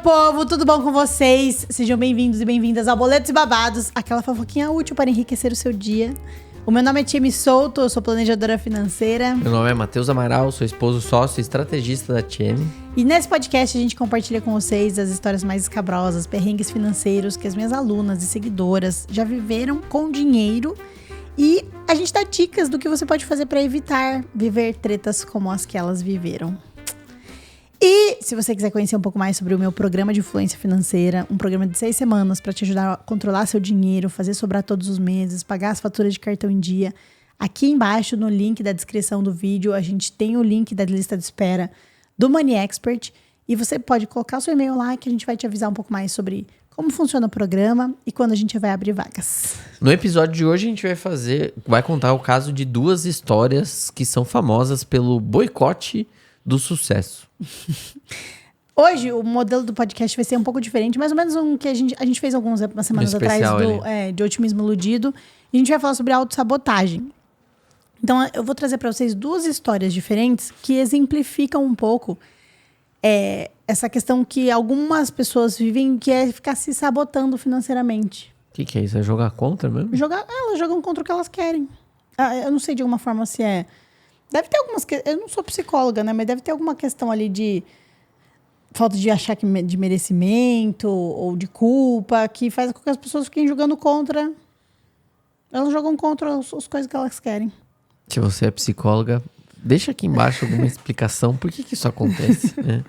povo, tudo bom com vocês? Sejam bem-vindos e bem-vindas ao Boletos e Babados, aquela fofoquinha útil para enriquecer o seu dia. O meu nome é Tiemi Souto, eu sou planejadora financeira. Meu nome é Matheus Amaral, sou esposo, sócio e estrategista da Tiemi. E nesse podcast a gente compartilha com vocês as histórias mais escabrosas, perrengues financeiros que as minhas alunas e seguidoras já viveram com dinheiro. E a gente dá dicas do que você pode fazer para evitar viver tretas como as que elas viveram. E se você quiser conhecer um pouco mais sobre o meu programa de influência financeira, um programa de 6 semanas para te ajudar a controlar seu dinheiro, fazer sobrar todos os meses, pagar as faturas de cartão em dia, aqui embaixo no link da descrição do vídeo a gente tem o link da lista de espera do Money Expert e você pode colocar o seu e-mail lá que a gente vai te avisar um pouco mais sobre como funciona o programa e quando a gente vai abrir vagas. No episódio de hoje a gente vai contar o caso de 2 histórias que são famosas pelo boicote do sucesso. Hoje o modelo do podcast vai ser um pouco diferente, mais ou menos um que a gente fez algumas semanas atrás de otimismo iludido, e a gente vai falar sobre autossabotagem. Então eu vou trazer para vocês 2 histórias diferentes que exemplificam um pouco essa questão que algumas pessoas vivem, que é ficar se sabotando financeiramente. O que é isso? É jogar contra mesmo? Elas jogam contra o que elas querem. Eu não sei de alguma forma se é... Deve ter algumas... Eu não sou psicóloga, né? Mas deve ter alguma questão ali de falta de achar de merecimento ou de culpa que faz com que as pessoas fiquem jogando contra. Elas jogam contra as coisas que elas querem. Se você é psicóloga, deixa aqui embaixo alguma explicação por que isso acontece, né?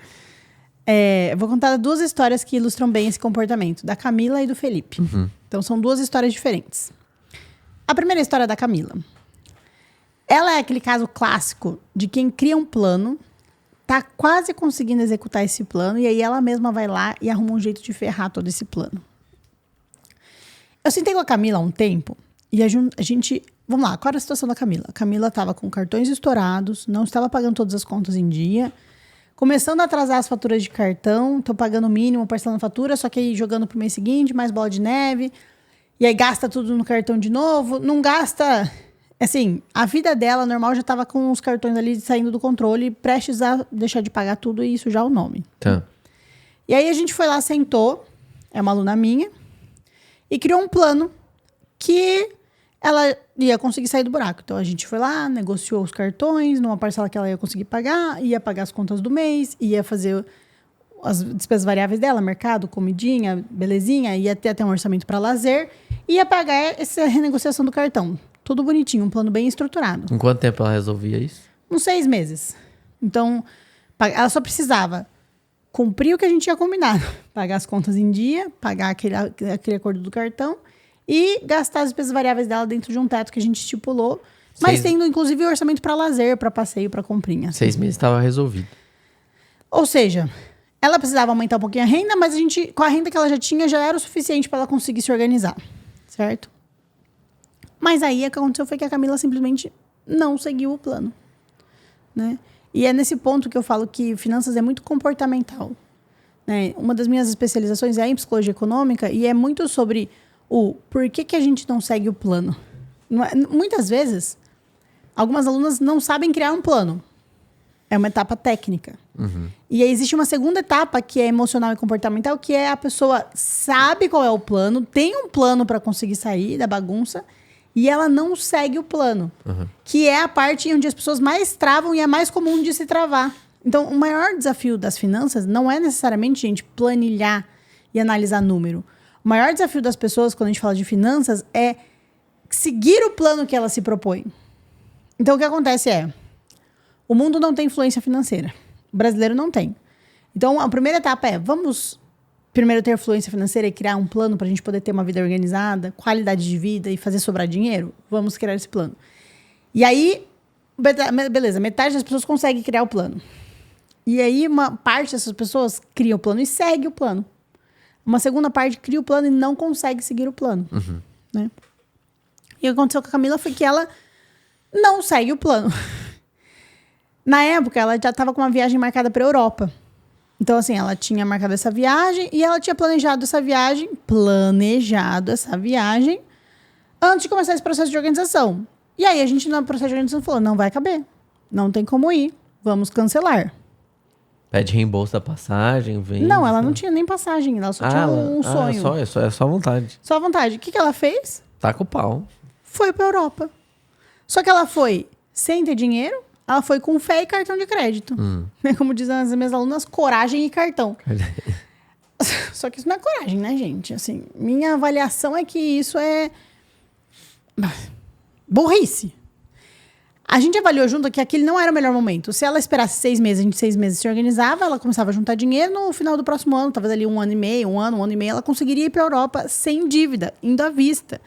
Eu vou contar 2 histórias que ilustram bem esse comportamento, da Camila e do Felipe. Uhum. Então são 2 histórias diferentes. A primeira história é da Camila. Ela é aquele caso clássico de quem cria um plano, tá quase conseguindo executar esse plano, e aí ela mesma vai lá e arruma um jeito de ferrar todo esse plano. Eu sentei com a Camila há um tempo, e a gente... Vamos lá, qual era a situação da Camila? A Camila estava com cartões estourados, não estava pagando todas as contas em dia, começando a atrasar as faturas de cartão, então pagando o mínimo, parcelando fatura, só que aí jogando pro mês seguinte, mais bola de neve, e aí gasta tudo no cartão de novo, não gasta... Assim, a vida dela, normal, já estava com os cartões ali saindo do controle, prestes a deixar de pagar tudo e sujar o nome. Tá. E aí a gente foi lá, sentou, é uma aluna minha, e criou um plano que ela ia conseguir sair do buraco. Então a gente foi lá, negociou os cartões, numa parcela que ela ia conseguir pagar, ia pagar as contas do mês, ia fazer as despesas variáveis dela, mercado, comidinha, belezinha, ia ter até um orçamento para lazer, ia pagar essa renegociação do cartão. Tudo bonitinho, um plano bem estruturado. Em quanto tempo ela resolvia isso? Uns 6 meses. Então, ela só precisava cumprir o que a gente tinha combinado. Pagar as contas em dia, pagar aquele acordo do cartão e gastar as despesas variáveis dela dentro de um teto que a gente estipulou. Mas tendo, inclusive, o orçamento para lazer, para passeio, para comprinha. 6 meses estava resolvido. Ou seja, ela precisava aumentar um pouquinho a renda, mas com a renda que ela já tinha, já era o suficiente para ela conseguir se organizar. Certo? Mas aí o que aconteceu foi que a Camila simplesmente não seguiu o plano, né? E é nesse ponto que eu falo que finanças é muito comportamental, né? Uma das minhas especializações é em psicologia econômica e é muito sobre o por que a gente não segue o plano. Muitas vezes, algumas alunas não sabem criar um plano. É uma etapa técnica. Uhum. E aí existe uma segunda etapa que é emocional e comportamental, que é a pessoa sabe qual é o plano, tem um plano para conseguir sair da bagunça, e ela não segue o plano. Uhum. Que é a parte onde as pessoas mais travam e é mais comum de se travar. Então, o maior desafio das finanças não é necessariamente, gente, planilhar e analisar número. O maior desafio das pessoas, quando a gente fala de finanças, é seguir o plano que ela se propõe. Então, o que acontece é... O mundo não tem influência financeira. O brasileiro não tem. Então, a primeira etapa é... Vamos... Primeiro ter fluência financeira e criar um plano para a gente poder ter uma vida organizada, qualidade de vida e fazer sobrar dinheiro? Vamos criar esse plano. E aí, beleza, metade das pessoas consegue criar o plano. E aí, uma parte dessas pessoas cria o plano e segue o plano. Uma segunda parte cria o plano e não consegue seguir o plano. Uhum. Né? E o que aconteceu com a Camila foi que ela não segue o plano. Na época, ela já estava com uma viagem marcada para a Europa. Então, assim, ela tinha marcado essa viagem e ela tinha planejado essa viagem antes de começar esse processo de organização. E aí, a gente, no processo de organização, falou, não vai caber. Não tem como ir. Vamos cancelar. Pede reembolso da passagem, vem... Não, ela não tinha nem passagem, ela só tinha um sonho. É só vontade. Só vontade. O que ela fez? Taca o pau. Foi pra Europa. Só que ela foi sem ter dinheiro, ela foi com fé e cartão de crédito. Como dizem as minhas alunas, coragem e cartão. Só que isso não é coragem, né, gente? Assim, minha avaliação é que isso é burrice. A gente avaliou junto que aquele não era o melhor momento. Se ela esperasse 6 meses, a gente 6 meses se organizava, ela começava a juntar dinheiro, no final do próximo ano, talvez ali um ano e meio, um ano e meio, ela conseguiria ir para a Europa sem dívida, indo à vista.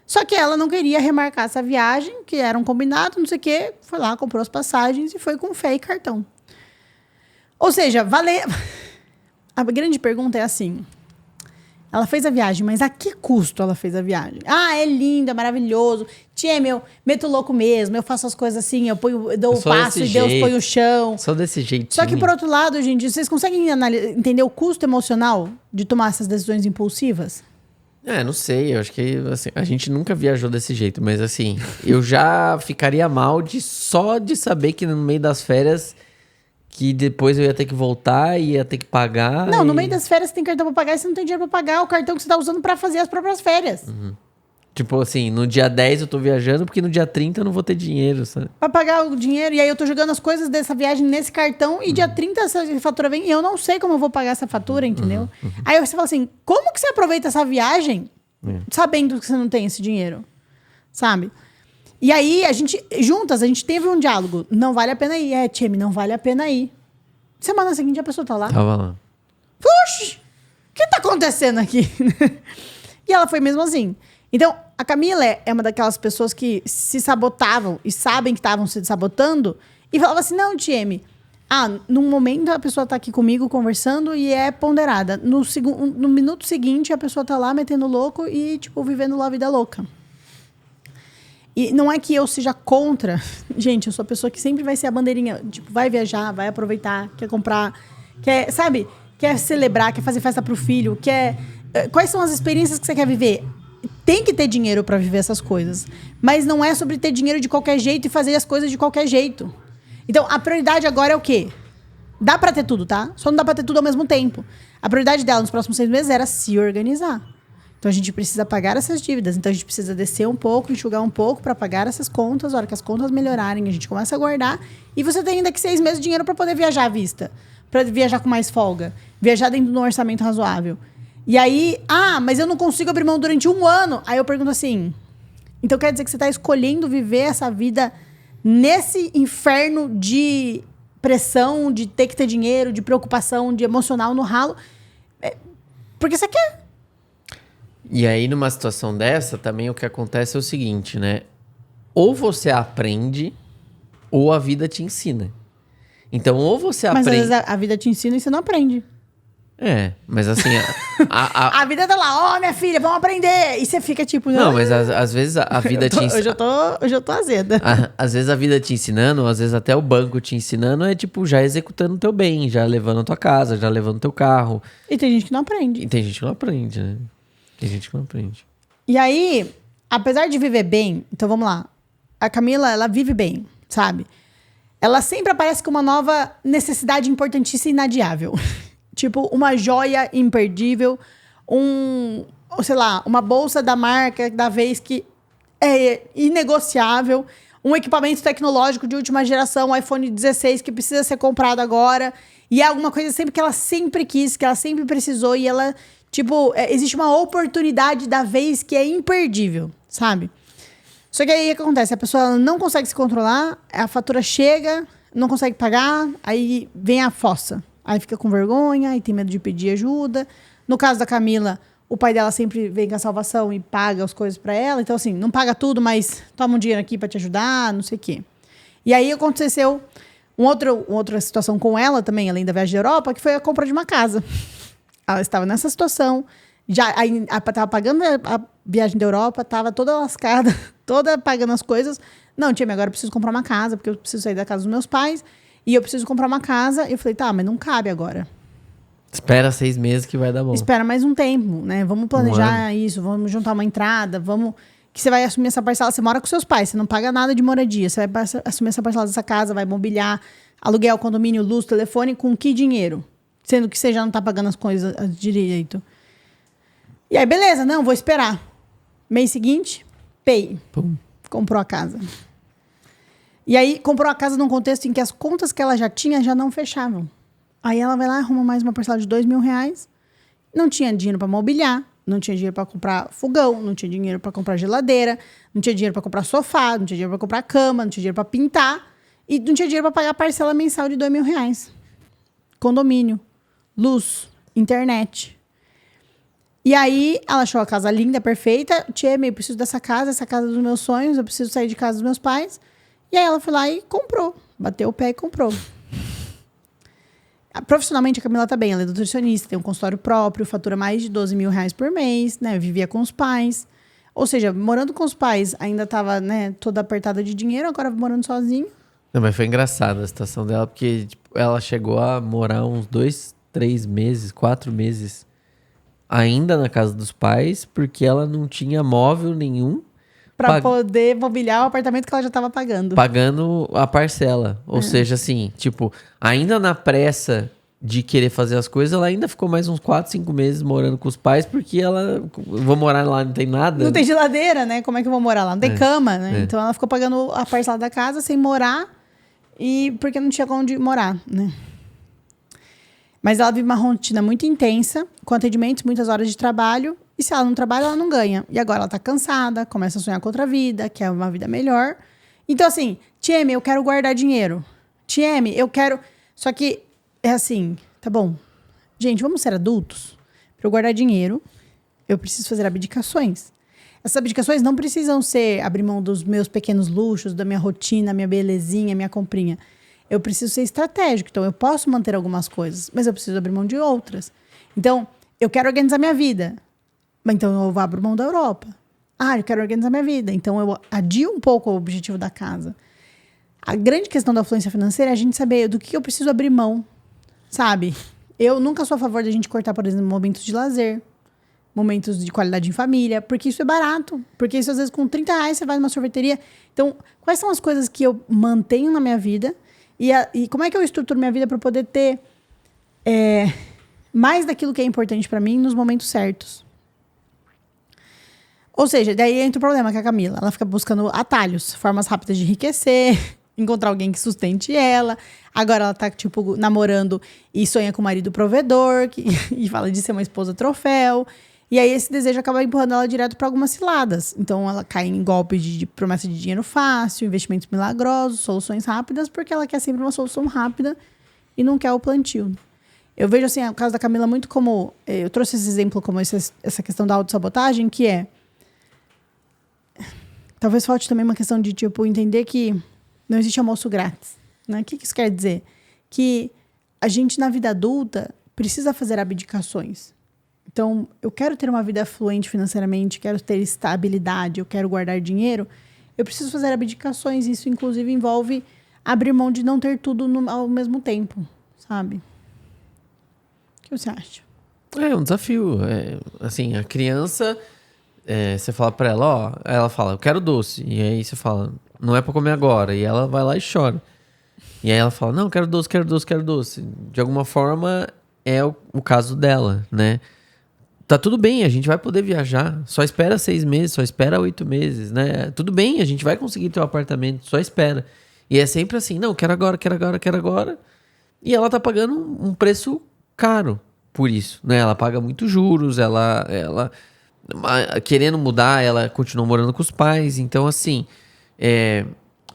Só que ela não queria remarcar essa viagem, que era um combinado, não sei o quê, foi lá, comprou as passagens e foi com fé e cartão. Ou seja, a grande pergunta é assim... Ela fez a viagem, mas a que custo ela fez a viagem? Ah, é lindo, é maravilhoso. Tia, eu meto louco mesmo, eu faço as coisas assim, eu dou o passo e Deus põe o chão. Só desse jeito. Só que, por outro lado, gente, vocês conseguem entender o custo emocional de tomar essas decisões impulsivas? Não sei, eu acho que assim, a gente nunca viajou desse jeito, mas assim, eu já ficaria mal só de saber que no meio das férias... Que depois eu ia ter que voltar e ia ter que pagar. Não, no meio das férias você tem cartão pra pagar e você não tem dinheiro pra pagar o cartão que você tá usando pra fazer as próprias férias. Tipo assim, no dia 10 eu tô viajando porque no dia 30 eu não vou ter dinheiro, sabe? Pra pagar o dinheiro. E aí eu tô jogando as coisas dessa viagem nesse cartão e dia 30 essa fatura vem e eu não sei como eu vou pagar essa fatura, entendeu? Aí você fala assim, como que você aproveita essa viagem sabendo que você não tem esse dinheiro? Sabe? E aí, a gente teve um diálogo. Não vale a pena ir. Tcheme, não vale a pena ir. Semana seguinte, a pessoa tá lá. Tava lá. Puxa, o que tá acontecendo aqui? E ela foi mesmo assim. Então, a Camila é uma daquelas pessoas que se sabotavam e sabem que estavam se sabotando e falava assim, não, Tcheme, num momento a pessoa tá aqui comigo conversando e é ponderada. No minuto seguinte, a pessoa tá lá metendo louco e, tipo, vivendo lá a vida louca. E não é que eu seja contra. Gente, eu sou a pessoa que sempre vai ser a bandeirinha. Tipo, vai viajar, vai aproveitar, quer comprar, quer, sabe? Quer celebrar, quer fazer festa pro filho, quer... Quais são as experiências que você quer viver? Tem que ter dinheiro pra viver essas coisas. Mas não é sobre ter dinheiro de qualquer jeito e fazer as coisas de qualquer jeito. Então, a prioridade agora é o quê? Dá pra ter tudo, tá? Só não dá pra ter tudo ao mesmo tempo. A prioridade dela nos próximos 6 meses era se organizar. Então, a gente precisa pagar essas dívidas. Então, a gente precisa descer um pouco, enxugar um pouco para pagar essas contas. A hora que as contas melhorarem, a gente começa a guardar. E você tem ainda que 6 meses de dinheiro para poder viajar à vista. Para viajar com mais folga. Viajar dentro de um orçamento razoável. E aí, mas eu não consigo abrir mão durante 1 ano. Aí eu pergunto assim, então quer dizer que você está escolhendo viver essa vida nesse inferno de pressão, de ter que ter dinheiro, de preocupação, de emocional no ralo? Porque você quer. E aí, numa situação dessa, também o que acontece é o seguinte, né? Ou você aprende, ou a vida te ensina. Então, ou você aprende... Mas às vezes a vida te ensina e você não aprende. Mas assim... A vida tá lá, minha filha, vamos aprender! E você fica tipo... Não, mas às vezes a vida te ensina... Hoje eu tô azeda. Às vezes a vida te ensinando, às vezes até o banco te ensinando, é tipo, já executando o teu bem, já levando a tua casa, já levando o teu carro. E tem gente que não aprende. E tem gente que não aprende, né? Tem gente que não aprende. E aí, apesar de viver bem... Então, vamos lá. A Camila, ela vive bem, sabe? Ela sempre aparece com uma nova necessidade importantíssima e inadiável. Tipo, uma joia imperdível. Sei lá, uma bolsa da marca da vez que é inegociável. Um equipamento tecnológico de última geração, um iPhone 16, que precisa ser comprado agora. E é alguma coisa sempre que ela sempre quis, que ela sempre precisou. E ela... Tipo, existe uma oportunidade da vez que é imperdível, sabe? Só que aí o que acontece? A pessoa não consegue se controlar, a fatura chega, não consegue pagar, aí vem a fossa. Aí fica com vergonha, aí tem medo de pedir ajuda. No caso da Camila, o pai dela sempre vem com a salvação e paga as coisas pra ela. Então, assim, não paga tudo, mas toma um dinheiro aqui pra te ajudar, não sei o quê. E aí aconteceu outra situação com ela também, além da viagem da Europa, que foi a compra de uma casa. Ela estava nessa situação, estava pagando a viagem da Europa, estava toda lascada, toda pagando as coisas. Não, tia, agora eu preciso comprar uma casa, porque eu preciso sair da casa dos meus pais, e eu preciso comprar uma casa. E eu falei, tá, mas não cabe agora. Espera 6 meses que vai dar bom. Espera mais um tempo, né? Vamos planejar isso, vamos juntar uma entrada, que você vai assumir essa parcela. Você mora com seus pais, você não paga nada de moradia, você vai assumir essa parcela dessa casa, vai mobiliar, aluguel, condomínio, luz, telefone, com que dinheiro? Sendo que você já não tá pagando as coisas direito. E aí, beleza, não, vou esperar. Mês seguinte, pay. Pum. Comprou a casa. E aí, comprou a casa num contexto em que as contas que ela já tinha já não fechavam. Aí ela vai lá, arruma mais uma parcela de R$2.000. Não tinha dinheiro para mobiliar, não tinha dinheiro para comprar fogão, não tinha dinheiro para comprar geladeira, não tinha dinheiro para comprar sofá, não tinha dinheiro para comprar cama, não tinha dinheiro para pintar e não tinha dinheiro para pagar a parcela mensal de R$2.000. Condomínio, luz, internet. E aí, ela achou a casa linda, perfeita. Tia, eu preciso dessa casa, essa casa dos meus sonhos, eu preciso sair de casa dos meus pais. E aí ela foi lá e comprou. Bateu o pé e comprou. Profissionalmente, a Camila tá bem. Ela é nutricionista, tem um consultório próprio, fatura mais de R$12.000 por mês, né? Vivia com os pais. Ou seja, morando com os pais, ainda tava, né, toda apertada de dinheiro, agora morando sozinha. Não, mas foi engraçada a situação dela, porque tipo, ela chegou a morar uns 2, 3 meses, 4 meses ainda na casa dos pais, porque ela não tinha móvel nenhum. Pra poder mobiliar o apartamento que ela já tava pagando. Pagando a parcela. Ou seja, assim, tipo, ainda na pressa de querer fazer as coisas, ela ainda ficou mais uns 4, 5 meses morando com os pais, porque ela... Vou morar lá, não tem nada. Não tem geladeira, né? Como é que eu vou morar lá? Não tem cama, né? Então ela ficou pagando a parcela da casa sem morar e porque não tinha onde morar, né? Mas ela vive uma rotina muito intensa, com atendimentos, muitas horas de trabalho. E se ela não trabalha, ela não ganha. E agora ela tá cansada, começa a sonhar com outra vida, quer uma vida melhor. Então, assim, Tieme, eu quero guardar dinheiro. Tieme, eu quero... Só que, é assim, tá bom. Gente, vamos ser adultos? Para eu guardar dinheiro, eu preciso fazer abdicações. Essas abdicações não precisam ser abrir mão dos meus pequenos luxos, da minha rotina, minha belezinha, minha comprinha. Eu preciso ser estratégico. Então, eu posso manter algumas coisas, mas eu preciso abrir mão de outras. Então, eu quero organizar minha vida. Então, eu abro mão da Europa. Eu quero organizar minha vida. Então, eu adio um pouco o objetivo da casa. A grande questão da fluência financeira é a gente saber do que eu preciso abrir mão, sabe? Eu nunca sou a favor da gente cortar, por exemplo, momentos de lazer, momentos de qualidade em família, porque isso é barato. Porque isso, às vezes, com R$30 você vai numa sorveteria. Então, quais são as coisas que eu mantenho na minha vida e como é que eu estruturo minha vida para poder ter mais daquilo que é importante para mim nos momentos certos? Ou seja, daí entra o problema com a Camila. Ela fica buscando atalhos, formas rápidas de enriquecer, encontrar alguém que sustente ela. Agora ela tá, tipo, namorando e sonha com o marido provedor, e fala de ser uma esposa troféu. E aí esse desejo acaba empurrando ela direto para algumas ciladas. Então ela cai em golpes de promessa de dinheiro fácil, investimentos milagrosos, soluções rápidas, porque ela quer sempre uma solução rápida e não quer o plantio. Eu vejo, assim, o caso da Camila muito como... Eu trouxe esse exemplo como essa questão da autossabotagem, que é... Talvez falte também uma questão de, tipo, entender que não existe almoço grátis, né? O que isso quer dizer? Que a gente, na vida adulta, precisa fazer abdicações. Então, eu quero ter uma vida fluente financeiramente, quero ter estabilidade, eu quero guardar dinheiro, eu preciso fazer abdicações. Isso, inclusive, envolve abrir mão de não ter tudo ao mesmo tempo, sabe? O que você acha? É um desafio. Assim, a criança... você fala pra ela, ó, ela fala, eu quero doce. E aí você fala, não é pra comer agora. E ela vai lá e chora. E aí ela fala, não, quero doce, quero doce, quero doce. De alguma forma, é o caso dela, né? Tá tudo bem, a gente vai poder viajar. Só espera 6 meses, só espera 8 meses, né? Tudo bem, a gente vai conseguir ter um apartamento, só espera. E é sempre assim, não, quero agora, quero agora, quero agora. E ela tá pagando um preço caro por isso, né? Ela paga muito juros, ela querendo mudar, ela continua morando com os pais. Então, assim,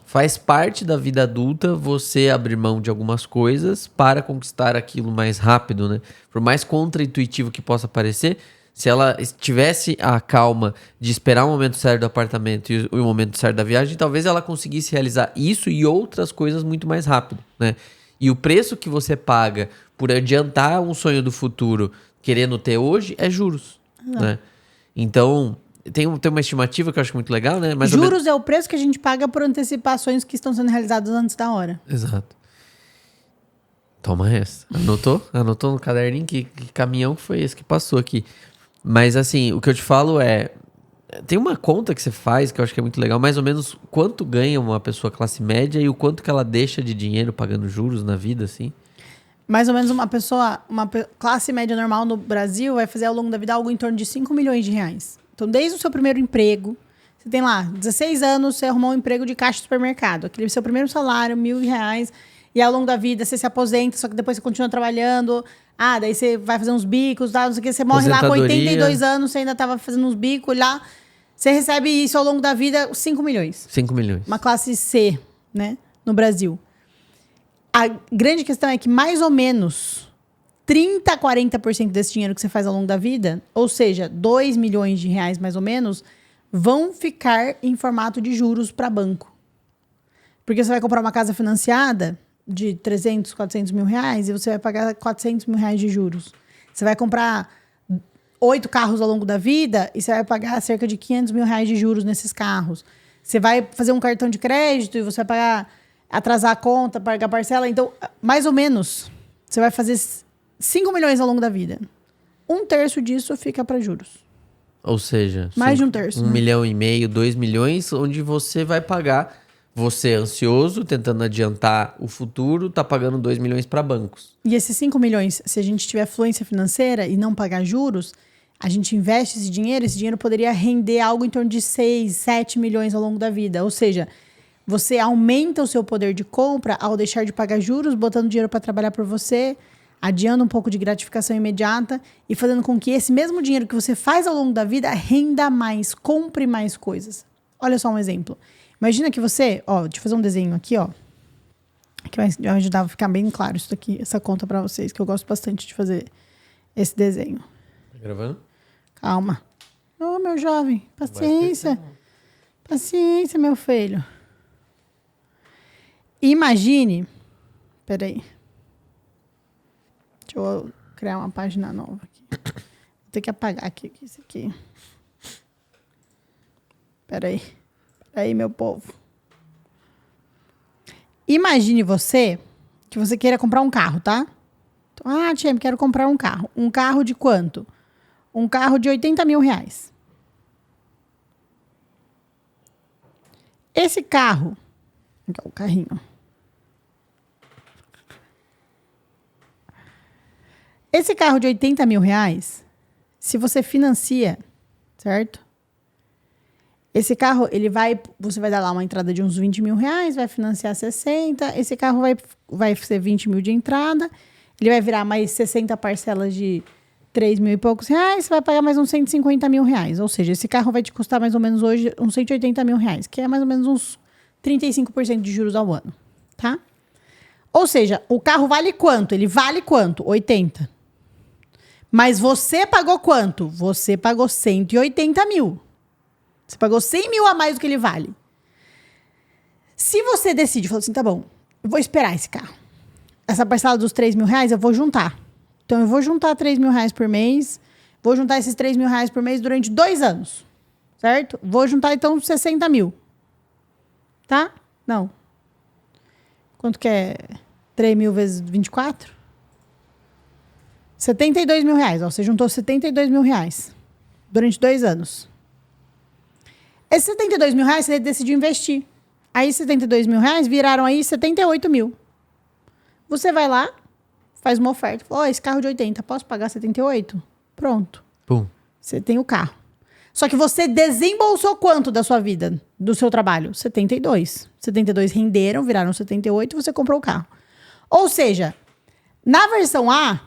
faz parte da vida adulta você abrir mão de algumas coisas para conquistar aquilo mais rápido, né? Por mais contra-intuitivo que possa parecer, se ela tivesse a calma de esperar o momento certo do apartamento e o momento certo da viagem, talvez ela conseguisse realizar isso e outras coisas muito mais rápido, né? E o preço que você paga por adiantar um sonho do futuro querendo ter hoje é juros, né? Então, tem uma estimativa que eu acho muito legal, né? Mais juros é o preço que a gente paga por antecipações que estão sendo realizadas antes da hora. Exato. Toma essa. Anotou? Anotou no caderninho? Que caminhão que foi esse que passou aqui? Mas, assim, o que eu te falo é... Tem uma conta que você faz que eu acho que é muito legal, mais ou menos quanto ganha uma pessoa classe média e o quanto que ela deixa de dinheiro pagando juros na vida, assim. Mais ou menos uma pessoa, classe média normal no Brasil vai fazer ao longo da vida algo em torno de 5 milhões de reais. Então, desde o seu primeiro emprego, você tem lá 16 anos, você arrumou um emprego de caixa de supermercado. Aquele seu primeiro salário, R$1.000. E ao longo da vida você se aposenta, só que depois você continua trabalhando. Daí você vai fazer uns bicos, não sei o que. Você morre lá com 82 anos, você ainda estava fazendo uns bicos lá. Você recebe isso ao longo da vida, 5 milhões. 5 milhões. Uma classe C, né? No Brasil. A grande questão é que mais ou menos 30% a 40% desse dinheiro que você faz ao longo da vida, ou seja, 2 milhões de reais mais ou menos, vão ficar em formato de juros para banco. Porque você vai comprar uma casa financiada de 300, 400 mil reais e você vai pagar 400 mil reais de juros. Você vai comprar 8 carros ao longo da vida e você vai pagar cerca de 500 mil reais de juros nesses carros. Você vai fazer um cartão de crédito e você vai pagar, atrasar a conta, pagar parcela. Então, mais ou menos, você vai fazer 5 milhões ao longo da vida. 1/3 disso fica para juros. Ou seja... Mais de 1/3. 1,5 milhão, 2 milhões, onde você vai pagar... Você ansioso, tentando adiantar o futuro, tá pagando 2 milhões para bancos. E esses 5 milhões, se a gente tiver fluência financeira e não pagar juros, a gente investe esse dinheiro poderia render algo em torno de 6, 7 milhões ao longo da vida. Ou seja, você aumenta o seu poder de compra ao deixar de pagar juros, botando dinheiro para trabalhar por você, adiando um pouco de gratificação imediata e fazendo com que esse mesmo dinheiro que você faz ao longo da vida renda mais, compre mais coisas. Olha só um exemplo. Imagina que você, deixa eu fazer um desenho aqui, que vai ajudar a ficar bem claro isso daqui, essa conta pra vocês, que eu gosto bastante de fazer esse desenho. Tá gravando? Calma. Meu jovem, paciência. Paciência, meu filho. Imagine, peraí. Deixa eu criar uma página nova aqui. Vou ter que apagar aqui isso aqui. Peraí. Aí, meu povo. Imagine que você queira comprar um carro, tá? Então, Tia, quero comprar um carro. Um carro de quanto? Um carro de 80 mil reais. Esse carro... Aqui, o carrinho. Esse carro de 80 mil reais, se você financia, certo? Esse carro, você vai dar lá uma entrada de uns 20 mil reais, vai financiar 60, esse carro vai ser 20 mil de entrada, ele vai virar mais 60 parcelas de 3 mil e poucos reais, você vai pagar mais uns 150 mil reais. Ou seja, esse carro vai te custar mais ou menos hoje uns 180 mil reais, que é mais ou menos uns 35% de juros ao ano, tá? Ou seja, o carro vale quanto? Ele vale quanto? 80. Mas você pagou quanto? Você pagou 180 mil. Você pagou 100 mil a mais do que ele vale. Se você decide, falou assim, tá bom, eu vou esperar esse carro. Essa parcela dos 3 mil reais eu vou juntar. Então eu vou juntar 3 mil reais por mês, vou juntar esses 3 mil reais por mês durante 2 anos, certo? Vou juntar então 60 mil. Tá? Não. Quanto que é 3 mil vezes 24? 72 mil reais. Você juntou 72 mil reais durante 2 anos. Esses 72 mil reais você decidiu investir. Aí 72 mil reais viraram aí 78 mil. Você vai lá, faz uma oferta. Fala, esse carro de 80, posso pagar 78? Pronto. Pum. Você tem o carro. Só que você desembolsou quanto da sua vida, do seu trabalho? 72. 72 renderam, viraram 78 e você comprou o carro. Ou seja, na versão A,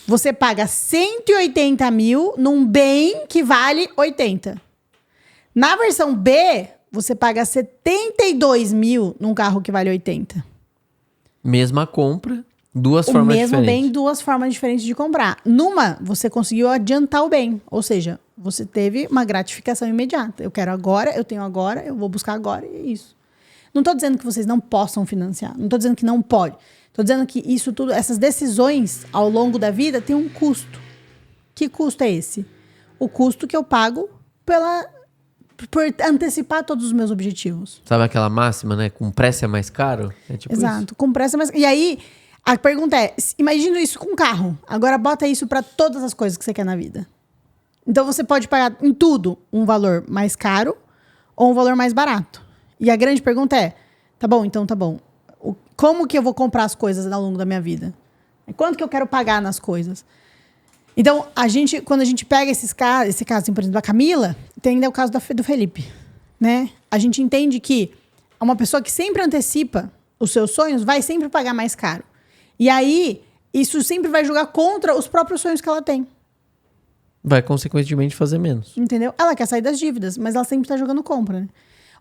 você paga 180 mil num bem que vale 80. Na versão B, você paga 72 mil num carro que vale 80. Mesma compra, duas formas diferentes. O mesmo bem, duas formas diferentes de comprar. Numa, você conseguiu adiantar o bem. Ou seja, você teve uma gratificação imediata. Eu quero agora, eu tenho agora, eu vou buscar agora e é isso. Não estou dizendo que vocês não possam financiar. Não estou dizendo que não pode. Estou dizendo que isso tudo, essas decisões ao longo da vida têm um custo. Que custo é esse? O custo que eu pago por antecipar todos os meus objetivos. Sabe aquela máxima, né? Com pressa é mais caro? É tipo Exato, isso. com pressa é mais caro. E aí, a pergunta é, imagina isso com um carro. Agora bota isso para todas as coisas que você quer na vida. Então você pode pagar em tudo um valor mais caro ou um valor mais barato. E a grande pergunta é, tá bom, como que eu vou comprar as coisas ao longo da minha vida? Quanto que eu quero pagar nas coisas? Então, quando a gente pega esse caso, assim, por exemplo, da Camila, tem ainda o caso do Felipe, né? A gente entende que uma pessoa que sempre antecipa os seus sonhos vai sempre pagar mais caro. E aí, isso sempre vai jogar contra os próprios sonhos que ela tem. Vai, consequentemente, fazer menos. Entendeu? Ela quer sair das dívidas, mas ela sempre tá jogando compra, né?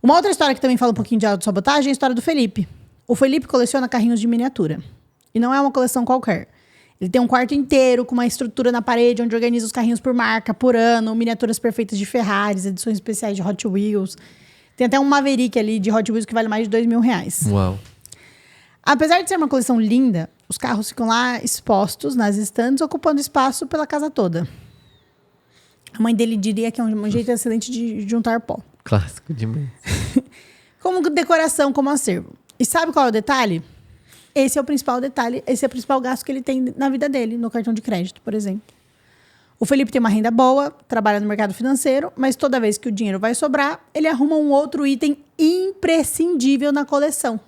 Uma outra história que também fala um pouquinho de autossabotagem é a história do Felipe. O Felipe coleciona carrinhos de miniatura. E não é uma coleção qualquer. Ele tem um quarto inteiro com uma estrutura na parede onde organiza os carrinhos por marca, por ano, miniaturas perfeitas de Ferraris, edições especiais de Hot Wheels. Tem até um Maverick ali de Hot Wheels que vale mais de R$2.000. Uau. Apesar de ser uma coleção linda, os carros ficam lá expostos nas estantes, ocupando espaço pela casa toda. A mãe dele diria que é um jeito excelente de juntar pó. Clássico demais. Como decoração, como acervo. E sabe qual é o detalhe? Esse é o principal detalhe, esse é o principal gasto que ele tem na vida dele, no cartão de crédito, por exemplo. O Felipe tem uma renda boa, trabalha no mercado financeiro, mas toda vez que o dinheiro vai sobrar, ele arruma um outro item imprescindível na coleção.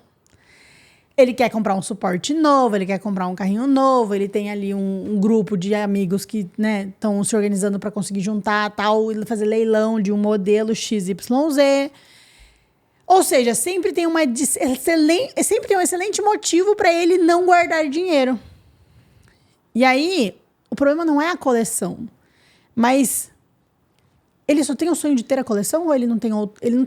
Ele quer comprar um suporte novo, ele quer comprar um carrinho novo, ele tem ali um grupo de amigos que estão se organizando para conseguir juntar tal, fazer leilão de um modelo XYZ. Ou seja, sempre tem um excelente motivo para ele não guardar dinheiro. E aí, o problema não é a coleção, mas ele só tem o sonho de ter a coleção ou ele não tem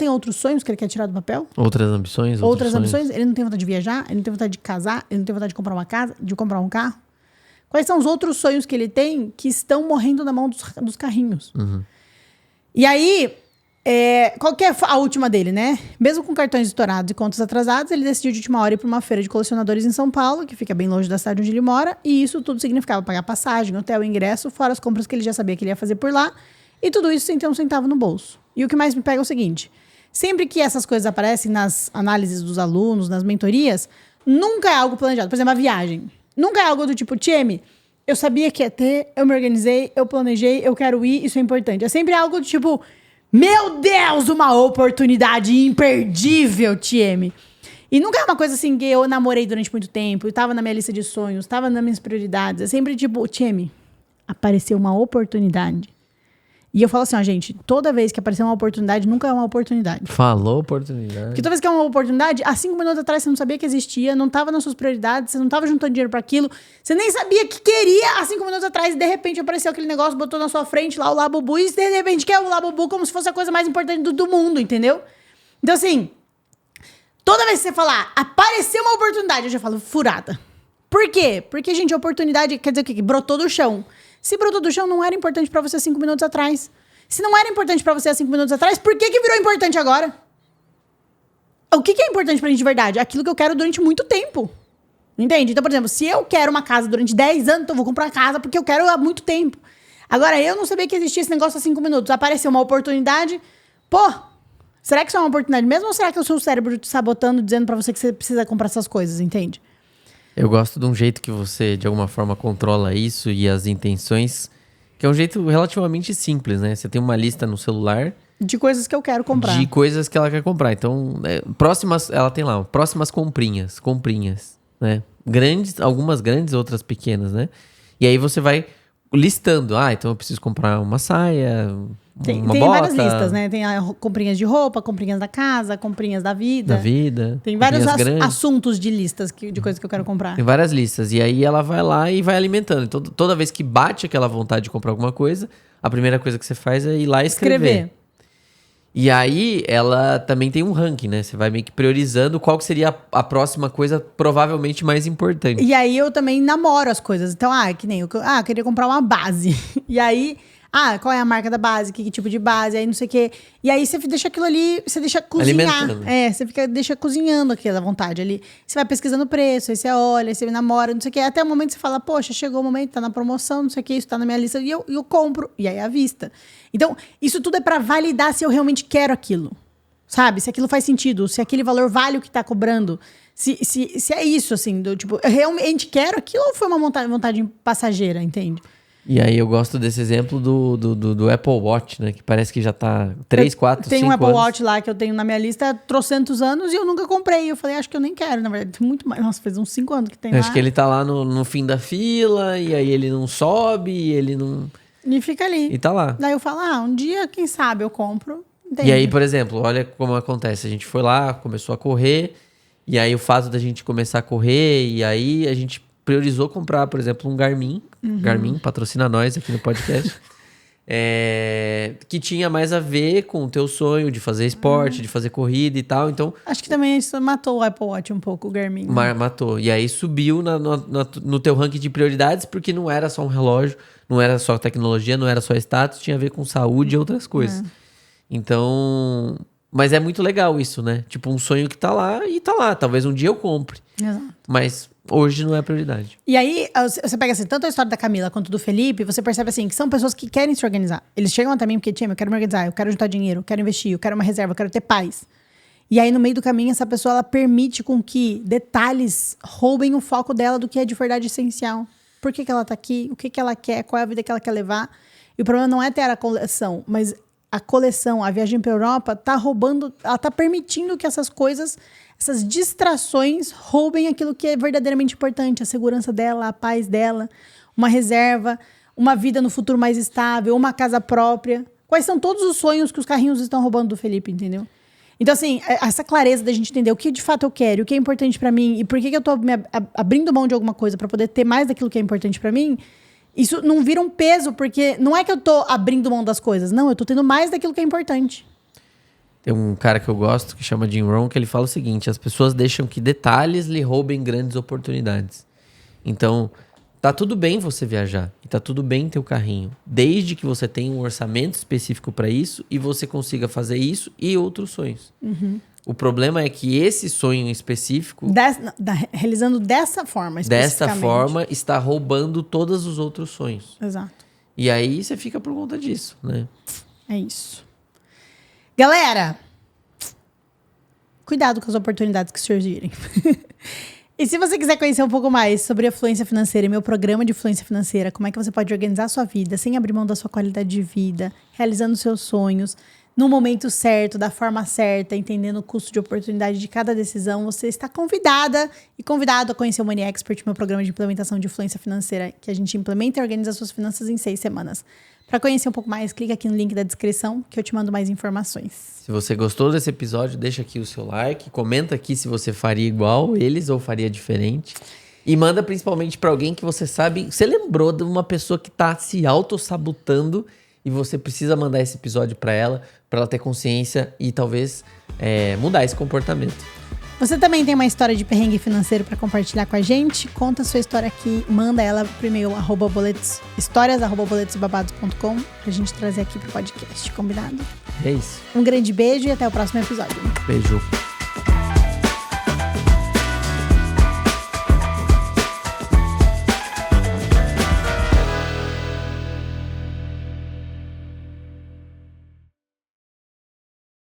outros sonhos que ele quer tirar do papel? Outras ambições? Outras ambições? Ele não tem vontade de viajar? Ele não tem vontade de casar? Ele não tem vontade de comprar uma casa? De comprar um carro? Quais são os outros sonhos que ele tem que estão morrendo na mão dos carrinhos? Uhum. E aí, qual que é a última dele, né? Mesmo com cartões estourados e contas atrasadas, ele decidiu de última hora ir para uma feira de colecionadores em São Paulo, que fica bem longe da cidade onde ele mora, e isso tudo significava pagar passagem, hotel, ingresso, fora as compras que ele já sabia que ele ia fazer por lá, e tudo isso sem ter um centavo no bolso. E o que mais me pega é o seguinte, sempre que essas coisas aparecem nas análises dos alunos, nas mentorias, nunca é algo planejado. Por exemplo, a viagem. Nunca é algo do tipo, Tieme, eu sabia que ia ter, eu me organizei, eu planejei, eu quero ir, isso é importante. É sempre algo do tipo, meu Deus, uma oportunidade imperdível, Tieme. E nunca é uma coisa assim que eu namorei durante muito tempo, estava na minha lista de sonhos, estava nas minhas prioridades. É sempre tipo, Tieme, apareceu uma oportunidade. E eu falo assim, ó, gente, toda vez que aparecer uma oportunidade, nunca é uma oportunidade. Falou oportunidade. Porque toda vez que é uma oportunidade, há 5 minutos atrás você não sabia que existia, não estava nas suas prioridades, você não estava juntando dinheiro para aquilo, você nem sabia que queria há 5 minutos atrás e de repente apareceu aquele negócio, botou na sua frente lá o Labubu e de repente quer o Labubu como se fosse a coisa mais importante do mundo, entendeu? Então assim, toda vez que você falar, apareceu uma oportunidade, eu já falo, furada. Por quê? Porque, gente, a oportunidade quer dizer o quê? Que brotou do chão. Se brotou do chão, não era importante pra você 5 minutos atrás. Se não era importante pra você há 5 minutos atrás, por que virou importante agora? O que é importante pra gente de verdade? Aquilo que eu quero durante muito tempo. Entende? Então, por exemplo, se eu quero uma casa durante 10 anos, então eu vou comprar uma casa porque eu quero há muito tempo. Agora, eu não sabia que existia esse negócio há 5 minutos. Apareceu uma oportunidade. Pô, será que isso é uma oportunidade mesmo? Ou será que é o seu cérebro te sabotando, dizendo pra você que você precisa comprar essas coisas, entende? Eu gosto de um jeito que você, de alguma forma, controla isso e as intenções, que é um jeito relativamente simples, né? Você tem uma lista no celular... De coisas que eu quero comprar. De coisas que ela quer comprar. Então, ela tem lá, próximas comprinhas, né? Grandes, algumas grandes, outras pequenas, né? E aí você vai listando. Então eu preciso comprar uma saia, tem bota. Várias listas, né? Tem comprinhas de roupa, comprinhas da casa, comprinhas da vida. Tem vários assuntos de listas de coisas que eu quero comprar. Tem várias listas. E aí ela vai lá e vai alimentando. Então, toda vez que bate aquela vontade de comprar alguma coisa, a primeira coisa que você faz é ir lá e escrever. E aí, ela também tem um ranking, né? Você vai meio que priorizando qual que seria a próxima coisa provavelmente mais importante. E aí, eu também namoro as coisas. Então, que nem eu queria comprar uma base. E aí, qual é a marca da base? Que tipo de base? Aí não sei o quê. E aí, você deixa aquilo ali, você deixa cozinhar. Você deixa cozinhando aquela vontade ali. Você vai pesquisando o preço, aí você olha, aí você namora, não sei o quê. Até o momento você fala, poxa, chegou o momento, tá na promoção, não sei o quê, isso tá na minha lista. E eu compro. E aí, à vista. Então, isso tudo é pra validar se eu realmente quero aquilo. Sabe? Se aquilo faz sentido, se aquele valor vale o que tá cobrando. Se é isso, assim, do tipo, eu realmente quero aquilo ou foi uma vontade passageira, entende? E aí eu gosto desse exemplo do Apple Watch, né? Que parece que já tá 3, 4, 5 anos. Tem um Apple Watch lá que eu tenho na minha lista há trocentos anos e eu nunca comprei. Eu falei, acho que eu nem quero, na verdade. Tem muito mais. Nossa, faz uns 5 anos que tem lá. Acho que ele tá lá no fim da fila e aí ele não sobe, ele não... E fica ali. E tá lá. Daí eu falo, um dia, quem sabe, eu compro. Entende? E aí, por exemplo, olha como acontece. A gente foi lá, começou a correr, e aí o fato da gente começar a correr, e aí a gente priorizou comprar, por exemplo, um Garmin. Garmin, patrocina nós aqui no podcast. Que tinha mais a ver com o teu sonho de fazer esporte, de fazer corrida e tal. Então, acho que também isso matou o Apple Watch um pouco, o Garmin. Né? Matou. E aí subiu no teu ranking de prioridades, porque não era só um relógio, não era só tecnologia, não era só status, tinha a ver com saúde e outras coisas. Então... Mas é muito legal isso, né? Tipo, um sonho que tá lá e tá lá. Talvez um dia eu compre. Exato. Mas hoje não é prioridade. E aí, você pega assim, tanto a história da Camila quanto do Felipe, você percebe assim, que são pessoas que querem se organizar. Eles chegam até mim porque, eu quero me organizar, eu quero juntar dinheiro, eu quero investir, eu quero uma reserva, eu quero ter paz. E aí, no meio do caminho, essa pessoa, ela permite com que detalhes roubem o foco dela do que é de verdade essencial. Por que ela tá aqui? O que ela quer? Qual é a vida que ela quer levar? E o problema não é ter a coleção, mas a coleção, a viagem para a Europa, tá roubando, ela tá permitindo que essas coisas, essas distrações roubem aquilo que é verdadeiramente importante, a segurança dela, a paz dela, uma reserva, uma vida no futuro mais estável, uma casa própria. Quais são todos os sonhos que os carrinhos estão roubando do Felipe, entendeu? Então, assim, essa clareza da gente entender o que de fato eu quero, o que é importante para mim e por que eu tô me abrindo mão de alguma coisa para poder ter mais daquilo que é importante para mim. Isso não vira um peso, porque não é que eu tô abrindo mão das coisas. Não, eu tô tendo mais daquilo que é importante. Tem um cara que eu gosto, que chama Jim Rohn, que ele fala o seguinte: as pessoas deixam que detalhes lhe roubem grandes oportunidades. Então, tá tudo bem você viajar. E tá tudo bem ter o carrinho. Desde que você tenha um orçamento específico para isso e você consiga fazer isso e outros sonhos. O problema é que esse sonho específico... realizando dessa forma, especificamente. Dessa forma, está roubando todos os outros sonhos. Exato. E aí, você fica por conta disso, né? É isso. Galera, cuidado com as oportunidades que surgirem. E se você quiser conhecer um pouco mais sobre a fluência financeira e meu programa de fluência financeira, como é que você pode organizar a sua vida sem abrir mão da sua qualidade de vida, realizando seus sonhos, no momento certo, da forma certa, entendendo o custo de oportunidade de cada decisão, você está convidada e convidado a conhecer o Money Expert, meu programa de implementação de fluência financeira, que a gente implementa e organiza suas finanças em 6 semanas. Para conhecer um pouco mais, clica aqui no link da descrição que eu te mando mais informações. Se você gostou desse episódio, deixa aqui o seu like, comenta aqui se você faria igual eles ou faria diferente. E manda principalmente para alguém que você sabe... Você lembrou de uma pessoa que está se autossabotando e você precisa mandar esse episódio para ela ter consciência e talvez mudar esse comportamento. Você também tem uma história de perrengue financeiro para compartilhar com a gente? Conta a sua história aqui, manda ela pro e-mail histórias@boletosbabados.com pra gente trazer aqui pro podcast, combinado? É isso. Um grande beijo e até o próximo episódio. Beijo.